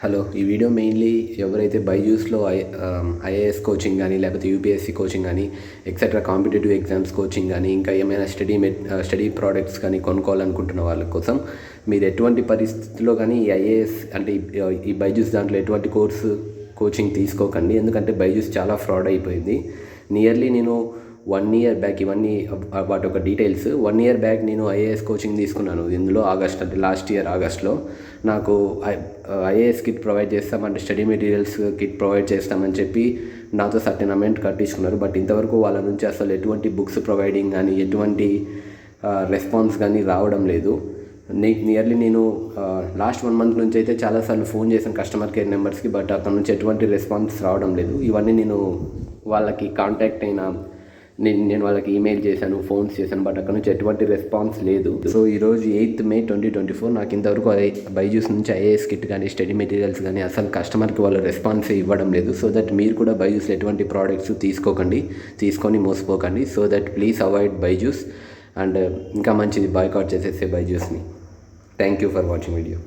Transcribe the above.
Hello, ఈ video mainly ఎవరైతే బైజూస్లో IAS coaching కానీ లేకపోతే యూపీఎస్సీ కోచింగ్ కానీ ఎక్సెట్రా కాంపిటేటివ్ ఎగ్జామ్స్ కోచింగ్ కానీ ఇంకా ఏమైనా స్టడీ ప్రోడక్ట్స్ కానీ కొనుక్కోవాలనుకుంటున్న వాళ్ళ కోసం మీరు ఎటువంటి పరిస్థితుల్లో కానీ ఈ ఐఏఎస్ అంటే ఈ బైజూస్ దాంట్లో ఎటువంటి కోచింగ్ తీసుకోకండి. ఎందుకంటే బైజూస్ చాలా ఫ్రాడ్ అయిపోయింది. నియర్లీ నేను 1 year బ్యాక్, ఇవన్నీ వాటి ఒక డీటెయిల్స్. 1 year బ్యాక్ నేను ఐఏఎస్ కోచింగ్ తీసుకున్నాను. ఇందులో ఆగస్ట్ అంటే లాస్ట్ ఇయర్ ఆగస్ట్లో నాకు ఐఏఎస్ కిట్ ప్రొవైడ్ చేస్తామంటే స్టడీ మెటీరియల్స్ కిట్ ప్రొవైడ్ చేస్తామని చెప్పి నాతో సర్టెన్ అమౌంట్ కట్టించుకున్నారు. బట్ ఇంతవరకు వాళ్ళ నుంచి అసలు ఎటువంటి బుక్స్ ప్రొవైడింగ్ కానీ ఎటువంటి రెస్పాన్స్ కానీ రావడం లేదు. నియర్లీ నేను లాస్ట్ 1 month నుంచి అయితే చాలాసార్లు ఫోన్ చేశాను కస్టమర్ కేర్ నెంబర్స్కి, బట్ అక్కడ నుంచి ఎటువంటి రెస్పాన్స్ రావడం లేదు. ఇవన్నీ నేను వాళ్ళకి కాంటాక్ట్ అయినా నేను వాళ్ళకి ఈమెయిల్ చేశాను, ఫోన్స్ చేశాను, బట్ అక్కడ నుంచి ఎటువంటి రెస్పాన్స్ లేదు. సో ఈరోజు 8th May 2024 నాకు ఇంతవరకు బైజూస్ నుంచి ఐఏఎస్ కిట్ కానీ స్టడీ మెటీరియల్స్ కానీ అసలు కస్టమర్కి వాళ్ళు రెస్పాన్స్ ఇవ్వడం లేదు. సో దట్ మీరు కూడా బైజూస్లో ఎటువంటి ప్రోడక్ట్స్ తీసుకొని మోసపోకండి. So that please avoid Byju's and ఇంకా మంచిది బాయ్కాట్ చేసేసే బైజూస్ని. Thank you for watching video.